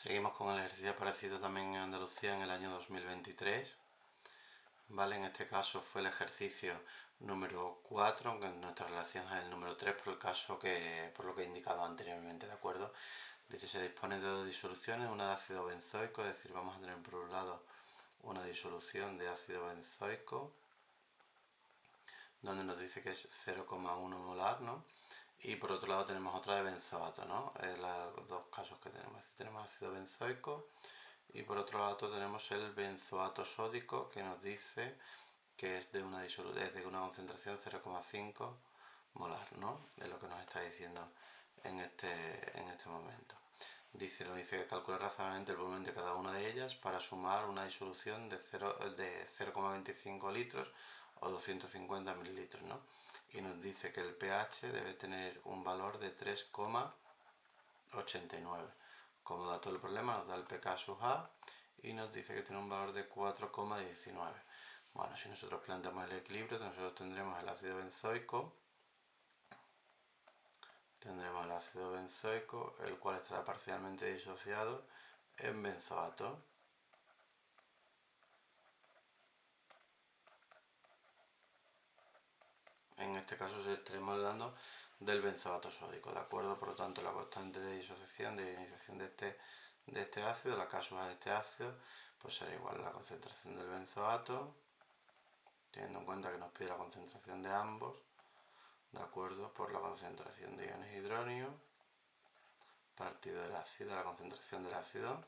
Seguimos con el ejercicio aparecido también en Andalucía en el año 2023. ¿Vale? En este caso fue el ejercicio número 4, aunque en nuestra relación es el número 3 por lo que he indicado anteriormente, ¿de acuerdo? Dice, se dispone de dos disoluciones, una de ácido benzoico, es decir, vamos a tener por un lado una disolución de ácido benzoico, donde nos dice que es 0,1 molar, ¿no? Y por otro lado tenemos otra de benzoato, ¿no? Es los dos casos que tenemos. Tenemos ácido benzoico y por otro lado tenemos el benzoato sódico, que nos dice que es de una concentración 0,5 molar, ¿no? Es lo que nos está diciendo en este momento. Nos dice que calcule razonablemente el volumen de cada una de ellas para sumar una disolución de 0,25 litros o 250 mililitros, ¿no? Y nos dice que el pH debe tener un valor de 3,89. Como dato del problema nos da el pK sub A y nos dice que tiene un valor de 4,19. Bueno, si nosotros planteamos el equilibrio, nosotros tendremos el ácido benzoico, el cual estará parcialmente disociado en benzoato. En este caso estaremos hablando del benzoato sódico, ¿de acuerdo? Por lo tanto, la constante de disociación, de ionización de este ácido, la K sub A de este ácido, pues será igual a la concentración del benzoato, teniendo en cuenta que nos pide la concentración de ambos, ¿de acuerdo? Por la concentración de iones hidronio, partido del ácido, la concentración del ácido.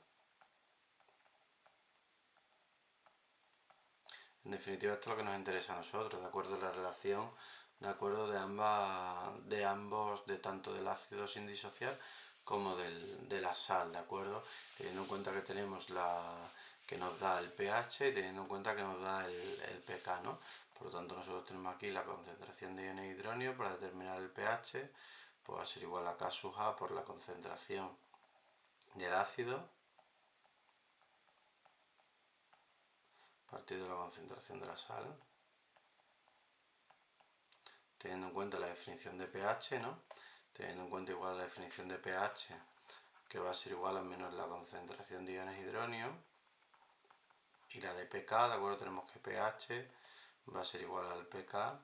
En definitiva, esto es lo que nos interesa a nosotros, de acuerdo a la relación, de acuerdo de tanto del ácido sin disociar como de la sal, de acuerdo, teniendo en cuenta que tenemos que nos da el pH y teniendo en cuenta que nos da el pK, ¿no? Por lo tanto, nosotros tenemos aquí la concentración de iones hidronio para determinar el pH, pues va a ser igual a K sub A por la concentración del ácido partido de la concentración de la sal, teniendo en cuenta la definición de pH, ¿no? Teniendo en cuenta igual la definición de pH, que va a ser igual a menos la concentración de iones hidronio, y la de pK, ¿de acuerdo? Tenemos que pH va a ser igual al pK,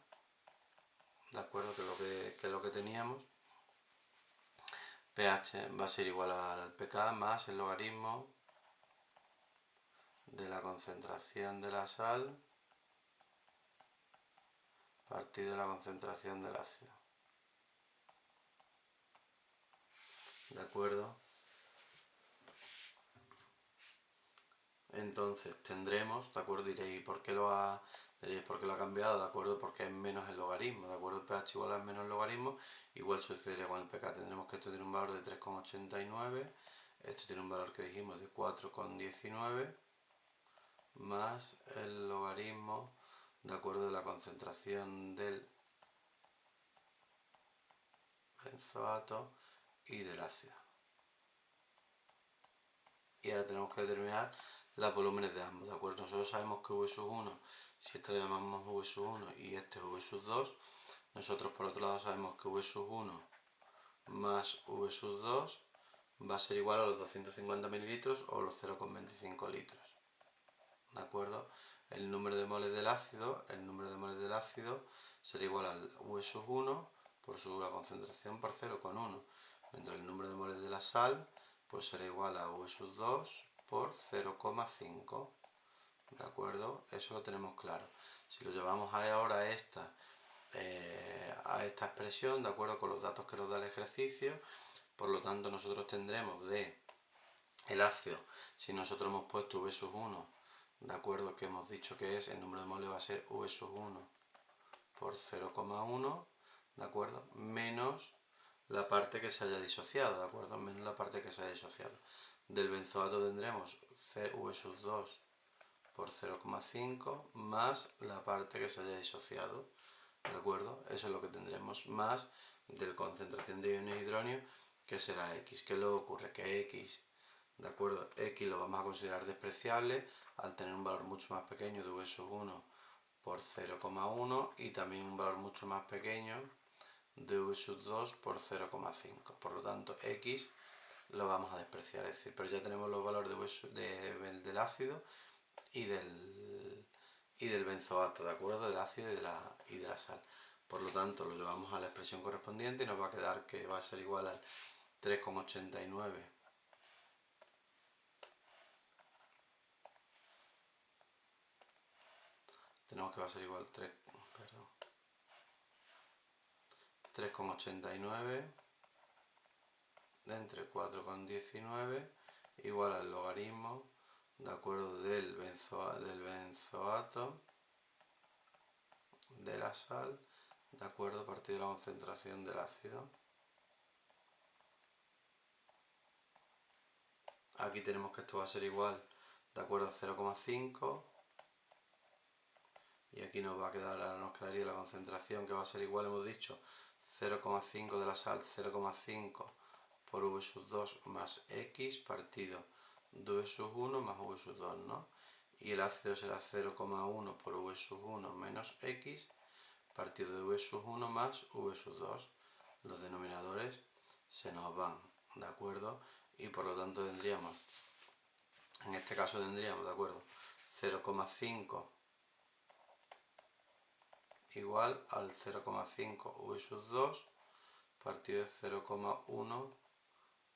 ¿de acuerdo? Que es lo que teníamos. pH va a ser igual al pK más el logaritmo de la concentración de la sal partido de la concentración del ácido. ¿De acuerdo? Entonces tendremos, ¿de acuerdo? Diréis, ¿por qué lo ha cambiado? ¿De acuerdo? Porque es menos el logaritmo, ¿de acuerdo? El pH igual a menos el logaritmo, igual sucedería con el pK. Tendremos que esto tiene un valor de 3,89, esto tiene un valor que dijimos de 4,19, más el logaritmo, ¿de acuerdo? De la concentración del benzoato y del ácido. Y ahora tenemos que determinar los volúmenes de ambos, ¿de acuerdo? Nosotros sabemos que V1, si este lo llamamos V1 y este es V2, nosotros por otro lado sabemos que V1 más V2 va a ser igual a los 250 mililitros o los 0,25 litros, ¿de acuerdo? El número de moles del ácido será igual al V1 por la concentración por 0,1, mientras el número de moles de la sal pues será igual a V2 por 0,5, ¿de acuerdo? Eso lo tenemos claro. Si lo llevamos ahora a esta expresión, de acuerdo con los datos que nos da el ejercicio, por lo tanto nosotros tendremos de el ácido, si nosotros hemos puesto V1, de acuerdo, que hemos dicho que es, el número de moles va a ser V1 por 0,1, de acuerdo, menos la parte que se haya disociado, ¿de acuerdo? Menos la parte que se haya disociado. Del benzoato tendremos V2 por 0,5 más la parte que se haya disociado, ¿de acuerdo? Eso es lo que tendremos, más de la concentración de iones hidronio, que será X. ¿Qué luego ocurre? Que X, ¿de acuerdo? X lo vamos a considerar despreciable al tener un valor mucho más pequeño de V1 por 0,1 y también un valor mucho más pequeño de V2 por 0,5. Por lo tanto, X lo vamos a despreciar, es decir, pero ya tenemos los valores del ácido y del benzoato, ¿de acuerdo? Del ácido y de la sal. Por lo tanto, lo llevamos a la expresión correspondiente y nos va a quedar que va a ser igual al 3,89. Tenemos que va a ser igual 3,89 entre 4,19 igual al logaritmo, de acuerdo, del benzoato, de la sal, de acuerdo, partido de la concentración del ácido. Aquí tenemos que esto va a ser igual, de acuerdo, a 0,5. Y aquí nos quedaría la concentración que va a ser igual, hemos dicho, 0,5 de la sal, 0,5 por V2 más X partido de V1 más V2, ¿no? Y el ácido será 0,1 por V1 menos X partido de V1 más V2. Los denominadores se nos van, ¿de acuerdo? Y por lo tanto tendríamos, en este caso tendríamos, ¿de acuerdo? 0,5 igual al 0,5 V2 partido de 0,1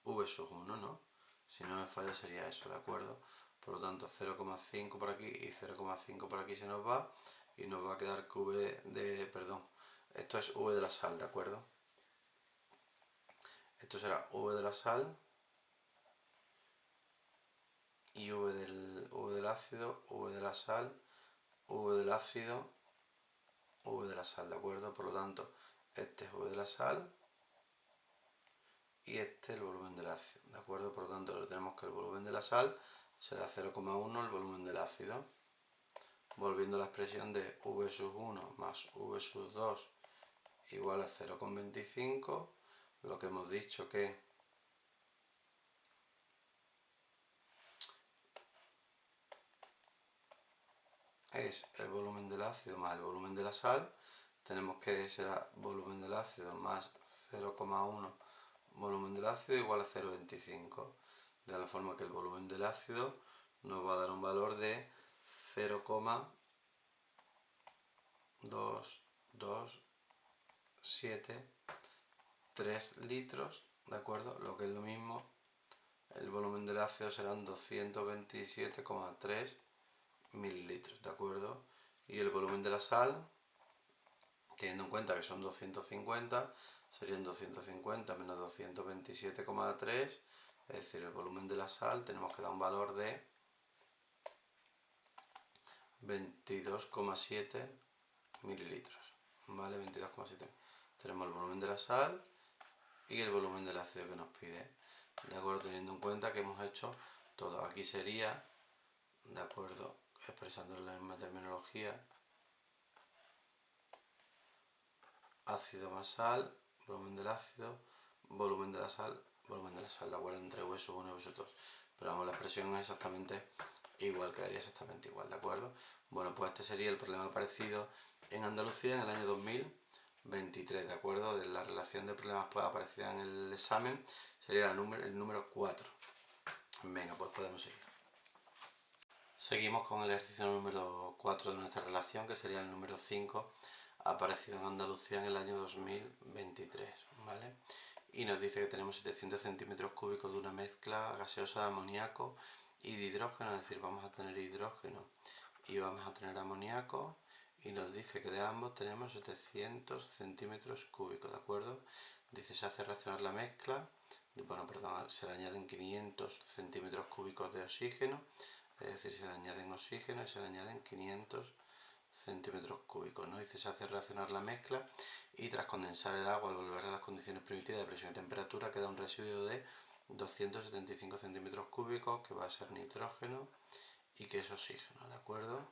V1, ¿no? Si no me falla sería eso, ¿de acuerdo? Por lo tanto 0,5 por aquí y 0,5 por aquí se nos va y nos va a quedar que esto es V de la sal, ¿de acuerdo? Esto será V de la sal y V del ácido, V de la sal, V del ácido, V de la sal, ¿de acuerdo? Por lo tanto, este es V de la sal y este el volumen del ácido, ¿de acuerdo? Por lo tanto, tenemos que el volumen de la sal será 0,1 el volumen del ácido. Volviendo a la expresión de V1 más V2 igual a 0,25, lo que hemos dicho que es el volumen del ácido más el volumen de la sal, tenemos que será volumen del ácido más 0,1 volumen del ácido igual a 0,25, de la forma que el volumen del ácido nos va a dar un valor de 0,2273 litros, ¿de acuerdo? Lo que es lo mismo, el volumen del ácido serán 227,3 mililitros, ¿de acuerdo? Y el volumen de la sal, teniendo en cuenta que son 250, serían 250 menos 227,3, es decir, el volumen de la sal tenemos que dar un valor de 22,7 mililitros, ¿vale? 22,7. Tenemos el volumen de la sal y el volumen del ácido que nos pide, ¿de acuerdo? Teniendo en cuenta que hemos hecho todo. Aquí sería, ¿de acuerdo? Expresando en la misma terminología, ácido más sal, volumen del ácido, volumen de la sal, ¿de acuerdo? Entre V1 y V2. Pero vamos, la expresión es exactamente igual, quedaría exactamente igual, ¿de acuerdo? Bueno, pues este sería el problema aparecido en Andalucía en el año 2023, ¿de acuerdo? De la relación de problemas pues, aparecida en el examen sería el número 4. Venga, pues podemos seguir. Seguimos con el ejercicio número 4 de nuestra relación, que sería el número 5, aparecido en Andalucía en el año 2023, ¿vale? Y nos dice que tenemos 700 centímetros cúbicos de una mezcla gaseosa de amoníaco y de hidrógeno, es decir, vamos a tener hidrógeno y vamos a tener amoníaco, y nos dice que de ambos tenemos 700 centímetros cúbicos, ¿de acuerdo? Dice, se hace reaccionar la mezcla, se le añaden 500 centímetros cúbicos de oxígeno, es decir, se le añaden oxígeno y se le añaden 500 centímetros cúbicos, ¿no? Dice, se hace reaccionar la mezcla y tras condensar el agua al volver a las condiciones primitivas de presión y temperatura queda un residuo de 275 centímetros cúbicos que va a ser nitrógeno y que es oxígeno, ¿de acuerdo?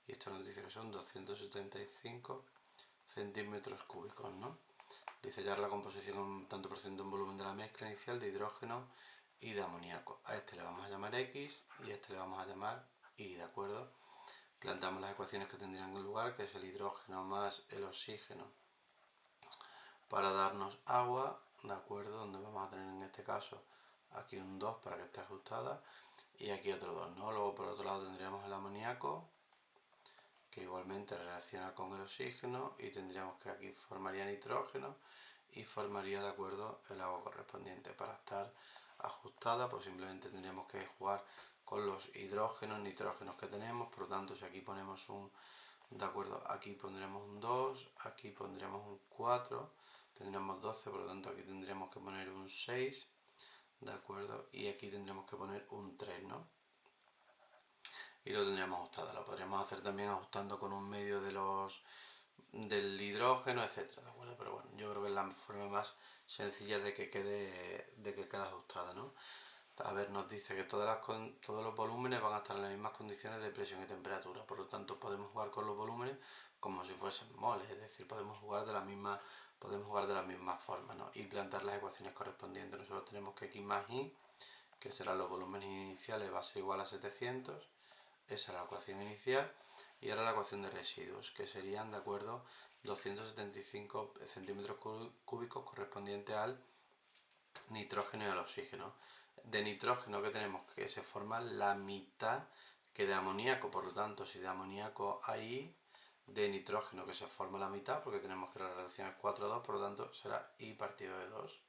Y esto nos dice que son 275 centímetros cúbicos, ¿no? Dice hallar la composición tanto por ciento en volumen de la mezcla inicial de hidrógeno y de amoníaco. A este le vamos a llamar X y a este le vamos a llamar Y, ¿de acuerdo? Planteamos las ecuaciones que tendrían lugar, que es el hidrógeno más el oxígeno, para darnos agua, ¿de acuerdo? Donde vamos a tener en este caso aquí un 2 para que esté ajustada, y aquí otro 2, ¿no? Luego por otro lado tendríamos el amoníaco, que igualmente reacciona con el oxígeno, y tendríamos que aquí formaría nitrógeno y formaría, de acuerdo, el agua correspondiente. Para estar ajustada, pues simplemente tendríamos que jugar con los hidrógenos, nitrógenos que tenemos. Por lo tanto, si aquí ponemos un, de acuerdo, aquí pondremos un 2, aquí pondremos un 4, tendríamos 12, por lo tanto aquí tendríamos que poner un 6, de acuerdo, y aquí tendríamos que poner un 3, ¿no? Y lo tendríamos ajustado. Lo podríamos hacer también ajustando con un medio del hidrógeno, etcétera, ¿de acuerdo? Pero bueno, yo creo que es la forma más sencilla de que quede ajustada, ¿no? A ver, nos dice que todos los volúmenes van a estar en las mismas condiciones de presión y temperatura, por lo tanto podemos jugar con los volúmenes como si fuesen moles, es decir, podemos jugar de la misma forma, ¿no? Y plantear las ecuaciones correspondientes. Nosotros tenemos que x más y, que serán los volúmenes iniciales, va a ser igual a 700, esa es la ecuación inicial, y ahora la ecuación de residuos, que serían, de acuerdo, 275 centímetros cúbicos correspondiente al nitrógeno y al oxígeno. De nitrógeno, que tenemos que se forma la mitad que de amoníaco, por lo tanto, si de amoníaco hay, de nitrógeno que se forma la mitad, porque tenemos que la relación es 4 a 2, por lo tanto será I partido de 2,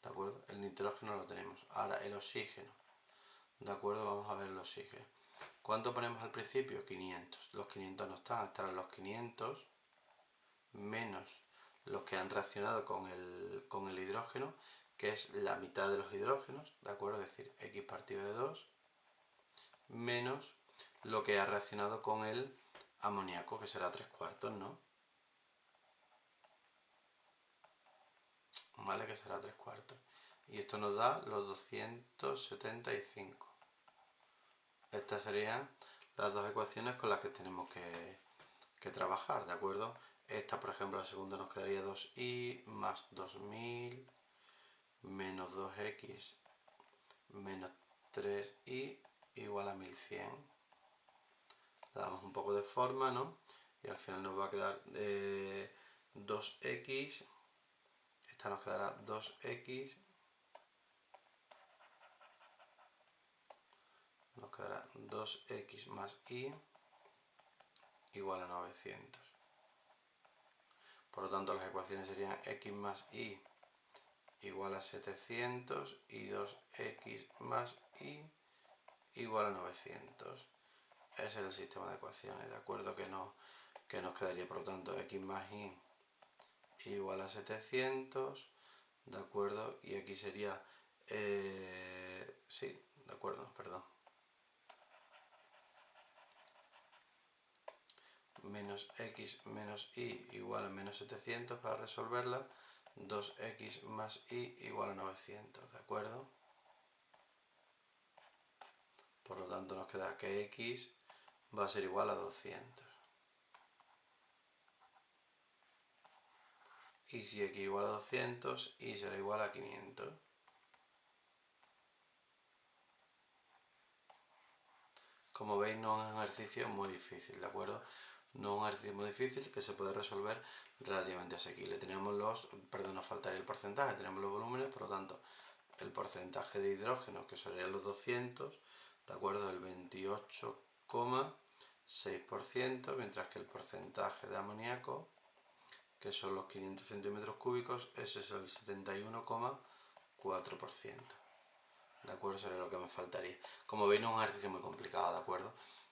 ¿de acuerdo? El nitrógeno lo tenemos. Ahora el oxígeno, ¿de acuerdo? Vamos a ver el oxígeno. ¿Cuánto ponemos al principio? 500. Los 500 no están, estarán los 500 menos los que han reaccionado con el hidrógeno, que es la mitad de los hidrógenos, ¿de acuerdo? Es decir, x partido de 2, menos lo que ha reaccionado con el amoníaco, que será 3/4, ¿no? ¿Vale? Que será 3/4. Y esto nos da los 275. Estas serían las dos ecuaciones con las que tenemos que trabajar, ¿de acuerdo? Esta, por ejemplo, la segunda nos quedaría 2i más 2000 menos 2x menos 3i igual a 1100. Le damos un poco de forma, ¿no? Y al final nos va a quedar 2x, esta nos quedará 2x, nos quedará 2x más y igual a 900. Por lo tanto, las ecuaciones serían x más y igual a 700 y 2x más y igual a 900. Ese es el sistema de ecuaciones, ¿de acuerdo? Que nos quedaría, por lo tanto, x más y igual a 700, ¿de acuerdo? Y aquí sería, sí, de acuerdo, perdón. Menos x menos y igual a menos 700 para resolverla, 2x más y igual a 900, ¿de acuerdo? Por lo tanto nos queda que x va a ser igual a 200. Y si x igual a 200, y será igual a 500. Como veis, no es un ejercicio muy difícil, ¿de acuerdo? No es un ejercicio muy difícil, que se puede resolver relativamente asequible. Nos faltaría el porcentaje, tenemos los volúmenes, por lo tanto, el porcentaje de hidrógeno, que serían los 200, ¿de acuerdo? El 28,6%, mientras que el porcentaje de amoníaco, que son los 500 centímetros cúbicos, ese es el 71,4%. ¿De acuerdo? Sería lo que me faltaría. Como veis, no es un ejercicio muy complicado, ¿de acuerdo?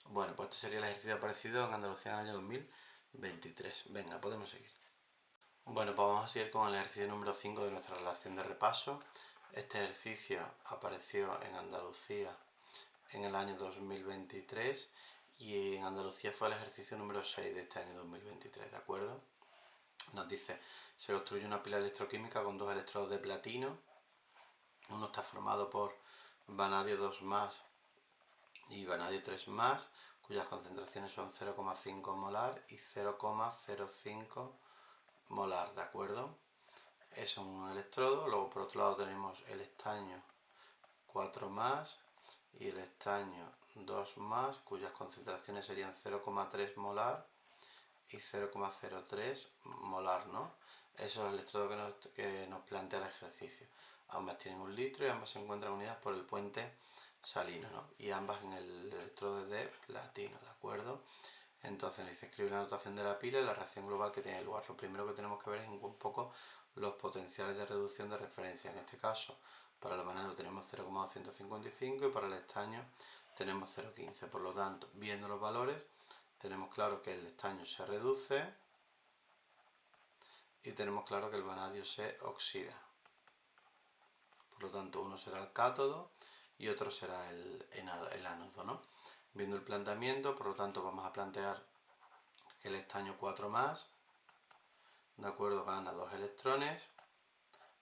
Bueno, pues este sería el ejercicio aparecido en Andalucía en el año 2023. Venga, podemos seguir. Bueno, pues vamos a seguir con el ejercicio número 5 de nuestra relación de repaso. Este ejercicio apareció en Andalucía en el año 2023 y en Andalucía fue el ejercicio número 6 de este año 2023, ¿de acuerdo? Nos dice, se construye una pila electroquímica con dos electrodos de platino. Uno está formado por vanadio 2 más y vanadio 3 más, cuyas concentraciones son 0,5 molar y 0,05 molar, ¿de acuerdo? Eso es un electrodo. Luego por otro lado tenemos el estaño 4 más y el estaño 2 más, cuyas concentraciones serían 0,3 molar y 0,03 molar, ¿no? Eso es el electrodo que nos plantea el ejercicio. ambas tienen 1 litro y ambas se encuentran unidas por el puente salino, ¿no? Y ambas en el electrodo de platino, ¿de acuerdo? Entonces nos dice escribir la notación de la pila y la reacción global que tiene lugar. Lo primero que tenemos que ver es un poco los potenciales de reducción de referencia. En este caso, para el vanadio tenemos 0,255 y para el estaño tenemos 0,15. Por lo tanto, viendo los valores, tenemos claro que el estaño se reduce y tenemos claro que el vanadio se oxida. Por lo tanto, uno será el cátodo y otro será el ánodo, ¿no? Viendo el planteamiento, por lo tanto, vamos a plantear que el estaño 4+, ¿de acuerdo?, gana 2 electrones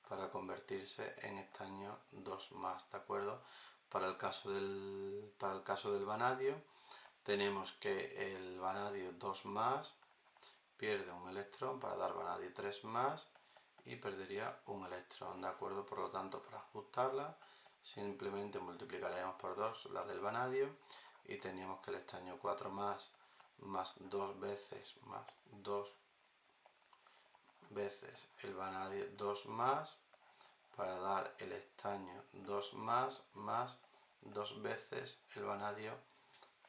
para convertirse en estaño 2+, ¿de acuerdo? Para el caso del vanadio, tenemos que el vanadio 2+ pierde un electrón para dar vanadio 3+ y perdería un electrón, ¿de acuerdo? Por lo tanto, para ajustarla, simplemente multiplicaremos por 2 la del vanadio y teníamos que el estaño 4+ más 2 veces más 2 veces el vanadio 2+ para dar el estaño 2+ más 2 veces el vanadio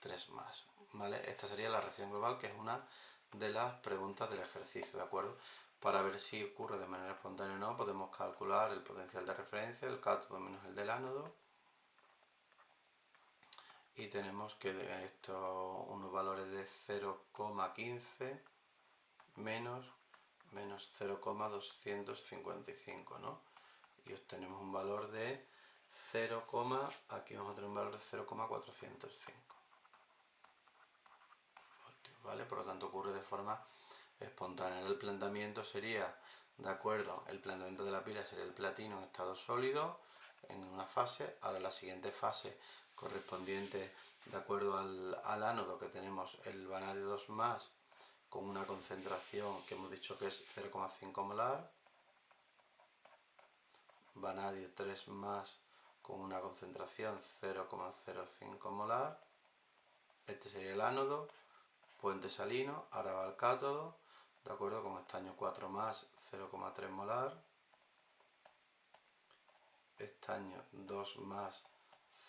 3+, ¿vale? Esta sería la reacción global, que es una de las preguntas del ejercicio, ¿de acuerdo? Para ver si ocurre de manera espontánea o no, podemos calcular el potencial de referencia, el cátodo menos el del ánodo, y tenemos que unos valores de 0,15 menos 0,255, ¿no? Y obtenemos un valor de 0, aquí vamos a tener un valor de 0,405. ¿Vale? Por lo tanto ocurre de forma espontánea. El planteamiento sería, de acuerdo, el planteamiento de la pila sería el platino en estado sólido en una fase. Ahora la siguiente fase correspondiente, de acuerdo al ánodo, que tenemos el vanadio 2+ con una concentración que hemos dicho que es 0,5 molar, vanadio 3+ con una concentración 0,05 molar, este sería el ánodo, puente salino. Ahora va al cátodo, de acuerdo, con estaño 4+, 0,3 molar, estaño 2+,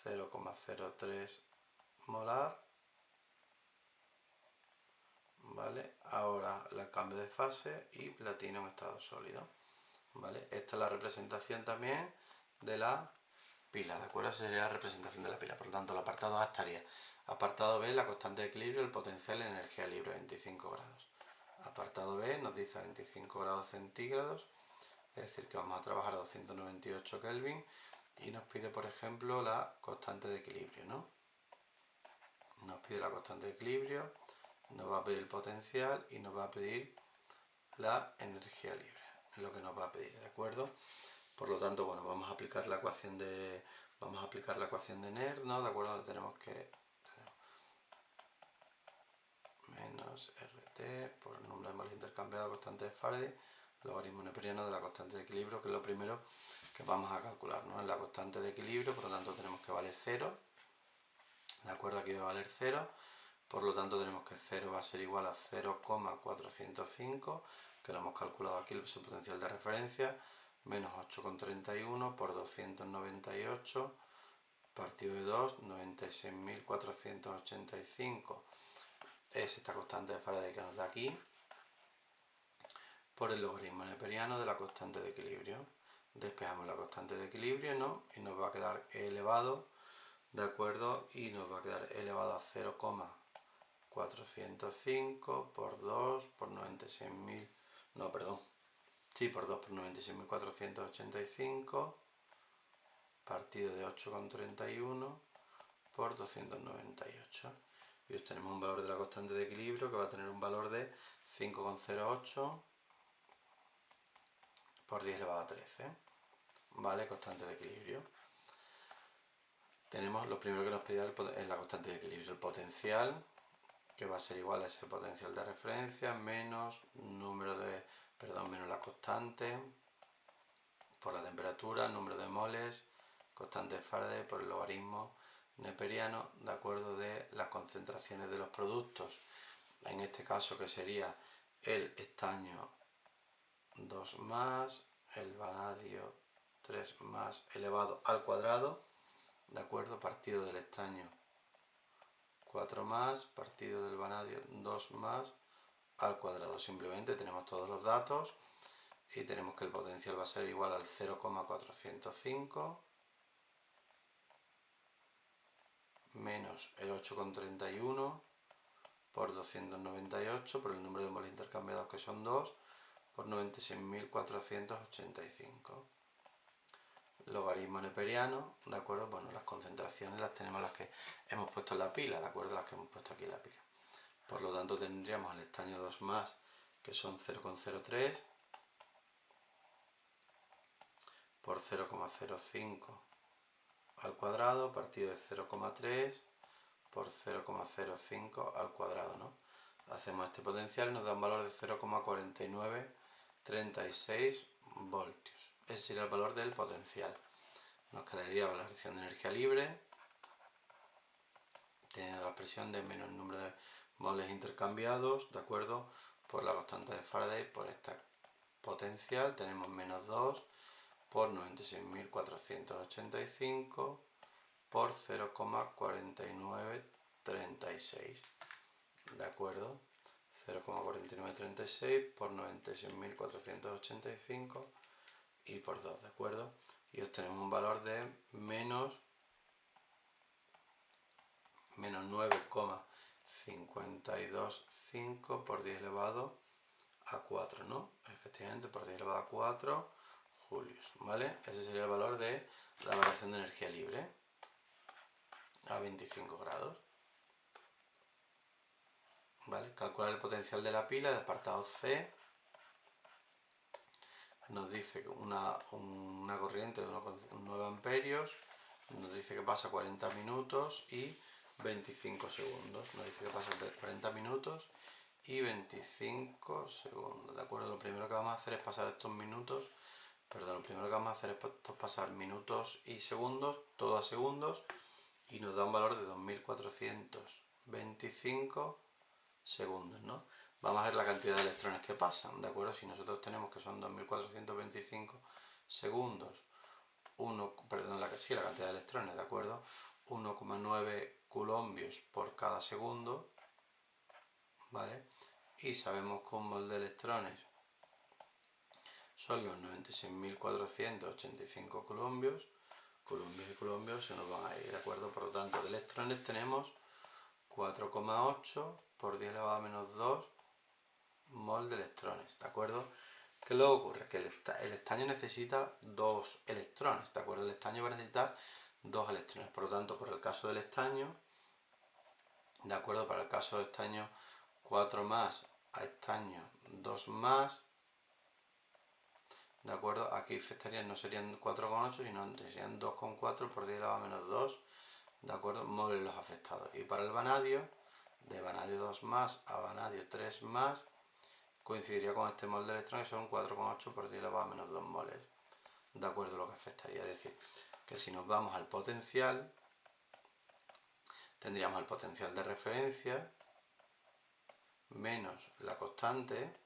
0,03 molar, ¿vale? Ahora el cambio de fase y platino en estado sólido, ¿vale? Esta es la representación también de la pila, ¿de acuerdo? Esa sería la representación de la pila. Por lo tanto, el apartado A estaría. Apartado B, la constante de equilibrio, el potencial en energía libre, 25 grados. Apartado B nos dice 25 grados centígrados, es decir, que vamos a trabajar a 298 Kelvin y nos pide, por ejemplo, la constante de equilibrio, ¿no? Nos pide la constante de equilibrio, nos va a pedir el potencial y nos va a pedir la energía libre, es lo que nos va a pedir, ¿de acuerdo? Por lo tanto, bueno, vamos a aplicar la ecuación de NER, ¿no? De acuerdo, donde tenemos que menos RT por el número de moles intercambiado, constante de Faraday, logaritmo neperiano de la constante de equilibrio, que es lo primero que vamos a calcular, ¿no? En la constante de equilibrio, por lo tanto tenemos que vale 0, ¿de acuerdo? Aquí va a valer 0, por lo tanto tenemos que 0 va a ser igual a 0,405, que lo hemos calculado aquí, el potencial de referencia, menos 8,31 por 298 partido de 2, 96.485 es esta constante de Faraday que nos da aquí, por el logaritmo neperiano de la constante de equilibrio. Despejamos la constante de equilibrio, ¿no? Y nos va a quedar E elevado, ¿de acuerdo? Y nos va a quedar E elevado a 0,405 por 2 por 96.000, no, perdón, sí, por 2 por 96.485 partido de 8,31 por 298. Y obtenemos un valor de la constante de equilibrio que va a tener un valor de 5,08 por 10 elevado a 13. ¿Vale? Constante de equilibrio. Tenemos lo primero que nos pide es la constante de equilibrio, el potencial, que va a ser igual a ese potencial de referencia menos menos la constante por la temperatura, número de moles, constante de Faraday por el logaritmo neperiano, de acuerdo, de las concentraciones de los productos. En este caso, que sería el estaño 2+, el vanadio 3 más elevado al cuadrado, ¿de acuerdo? Partido del estaño 4 más, partido del vanadio 2 más al cuadrado. Simplemente tenemos todos los datos y tenemos que el potencial va a ser igual al 0,405 menos el 8,31 por 298 por el número de moles intercambiados, que son 2, por 96.485. Logaritmo neperiano, ¿de acuerdo? Bueno, las concentraciones las tenemos las que hemos puesto en la pila, ¿de acuerdo? Las que hemos puesto aquí en la pila. Por lo tanto tendríamos el estaño 2 más, que son 0,03 por 0,05 al cuadrado, partido de 0,3 por 0,05 al cuadrado, ¿no? Hacemos este potencial y nos da un valor de 0,4936 voltios. Ese sería el valor del potencial. Nos quedaría la reacción de energía libre, teniendo la expresión de menos el número de moles intercambiados, ¿de acuerdo? Por la constante de Faraday, por esta potencial, tenemos menos 2 por 96.485 por 0,4936, ¿de acuerdo? 0,4936 por 96.485 y por 2, ¿de acuerdo? Y obtenemos un valor de menos 9,525 por 10 elevado a 4, ¿no? Efectivamente, por 10 elevado a 4 julios, ¿vale? Ese sería el valor de la variación de energía libre a 25 grados. ¿Vale? Calcular el potencial de la pila, el apartado C nos dice que una corriente de 1,9 amperios, nos dice que pasa 40 minutos y 25 segundos. Nos dice que pasa 40 minutos y 25 segundos, ¿de acuerdo? Lo primero que vamos a hacer es pasar estos minutos, lo primero que vamos a hacer es pasar minutos y segundos, todo a segundos, y nos da un valor de 2425 segundos, ¿no? Vamos a ver la cantidad de electrones que pasan, ¿de acuerdo? Si nosotros tenemos que son 2425 segundos, la cantidad de electrones, ¿de acuerdo? 1,9 coulombios por cada segundo, ¿vale? Y sabemos que un mol de electrones son los 96.485 coulombios. Coulombios y coulombios se nos van a ir, ¿de acuerdo? Por lo tanto, de electrones tenemos 4,8 por 10 elevado a menos 2 mol de electrones, ¿de acuerdo? ¿Qué luego ocurre? Que el estaño necesita 2 electrones, ¿de acuerdo? El estaño va a necesitar 2 electrones, por lo tanto, por el caso del estaño, ¿de acuerdo? Para el caso de estaño 4 más a estaño 2 más, ¿de acuerdo? Aquí no serían 4,8, sino serían 2,4 por 10 elevado a menos 2, ¿de acuerdo? Moles los afectados. Y para el vanadio, de vanadio 2 más a vanadio 3 más, coincidiría con este mol de electrones, que son 4,8 por 10 elevado a menos 2 moles, ¿de acuerdo? Lo que afectaría, es decir, que si nos vamos al potencial, tendríamos el potencial de referencia menos la constante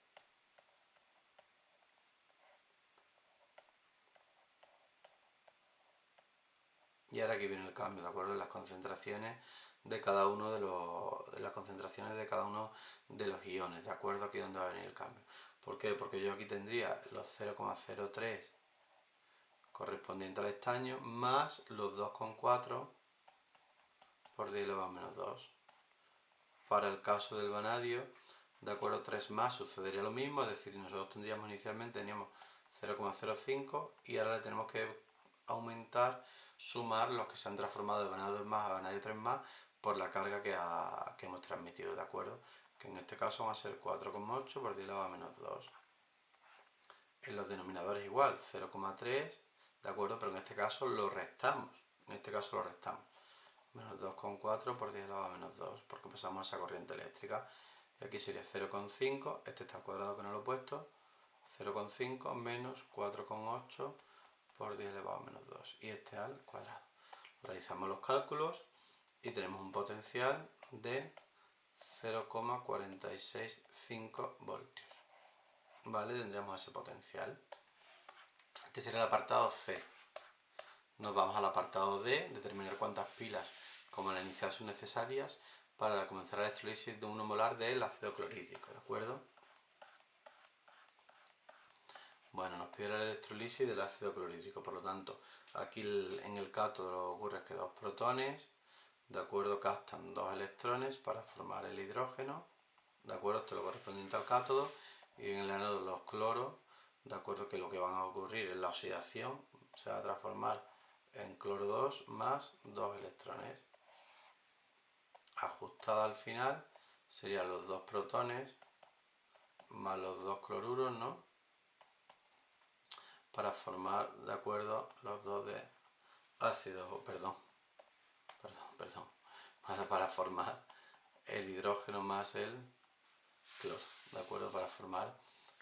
y ahora aquí viene el cambio, ¿de acuerdo? En las concentraciones de cada uno de los iones, ¿de acuerdo? Aquí es donde va a venir el cambio. ¿Por qué? Porque yo aquí tendría los 0,03 correspondiente al estaño más los 2,4 por 10 elevado a menos 2. Para el caso del vanadio, de acuerdo, 3 más sucedería lo mismo, es decir, nosotros teníamos 0,05 y ahora le tenemos que aumentar, sumar los que se han transformado de vanadio 2 más a vanadio 3 más por la carga que hemos transmitido, ¿de acuerdo? Que en este caso va a ser 4,8 por 10 elevado a menos 2. En los denominadores igual, 0,3, ¿de acuerdo? Pero en este caso lo restamos, menos 2,4 por 10 elevado a menos 2, porque pasamos a esa corriente eléctrica. Y aquí sería 0,5, este está al cuadrado que no lo he puesto, 0,5 menos 4,8 por 10 elevado a menos 2, y este al cuadrado. Realizamos los cálculos y tenemos un potencial de 0,465 voltios. ¿Vale? Tendríamos ese potencial. Este sería el apartado C. Nos vamos al apartado D, determinar cuántas pilas como la inicial son necesarias para comenzar la electrolisis de 1 molar del ácido clorhídrico, ¿de acuerdo? Bueno, nos pide la electrolisis del ácido clorhídrico, por lo tanto, aquí en el cátodo lo que ocurre es que dos protones, de acuerdo, captan dos electrones para formar el hidrógeno, de acuerdo, esto es lo correspondiente al cátodo, y en el ánodo los cloros, de acuerdo, que lo que van a ocurrir es la oxidación, se va a transformar en cloro 2 más dos electrones. Ajustada al final serían los dos protones más los dos cloruros, ¿no? Para formar, de acuerdo, los dos de ácido, para formar el hidrógeno más el cloro, ¿de acuerdo? Para formar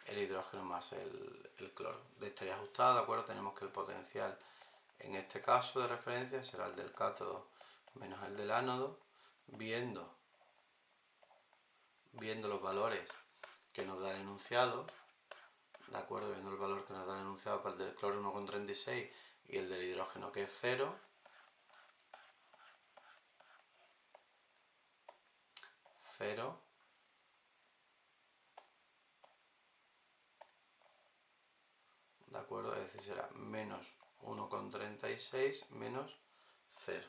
el hidrógeno más el cloro. Estaría ajustado, ¿de acuerdo? Tenemos que el potencial en este caso de referencia será el del cátodo menos el del ánodo, viendo los valores que nos da el enunciado, ¿de acuerdo? Viendo el valor que nos da el enunciado para el del cloro 1,36 y el del hidrógeno que es 0, 0, ¿de acuerdo? Es decir, será menos 1,36 menos 0,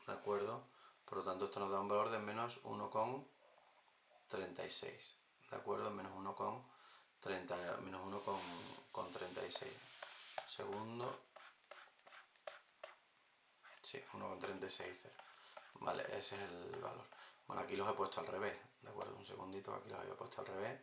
¿de acuerdo? Por lo tanto, esto nos da un valor de menos 1,36, ¿de acuerdo? Menos 1,36. Segundo. Sí, 1,36. Vale, ese es el valor. Bueno, aquí los he puesto al revés, ¿de acuerdo? Un segundito, aquí los había puesto al revés.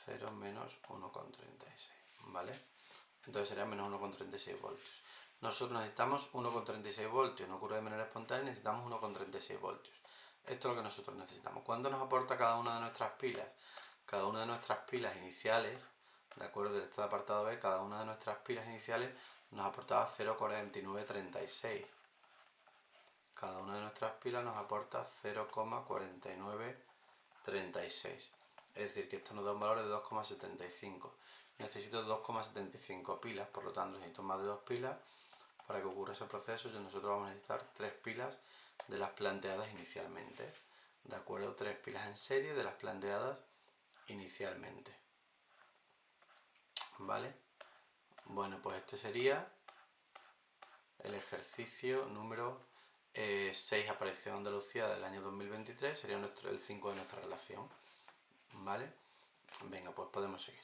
0 menos 1,36, ¿vale? Entonces sería menos 1,36 voltios. Nosotros necesitamos 1,36 voltios, no ocurre de manera espontánea, necesitamos 1,36 voltios. Esto es lo que nosotros necesitamos. ¿Cuánto nos aporta cada una de nuestras pilas? Cada una de nuestras pilas iniciales, de acuerdo, del estado apartado B, cada una de nuestras pilas iniciales nos aportaba 0,4936. Cada una de nuestras pilas nos aporta 0,4936. Es decir, que esto nos da un valor de 2,75. Necesito 2,75 pilas, por lo tanto necesito más de 2 pilas para que ocurra ese proceso. Y nosotros vamos a necesitar 3 pilas de las planteadas inicialmente. ¿De acuerdo? 3 pilas en serie de las planteadas inicialmente. ¿Vale? Bueno, pues este sería el ejercicio número 6, apareció en Andalucía del año 2023, sería el 5 de nuestra relación. ¿Vale? Venga, pues podemos seguir.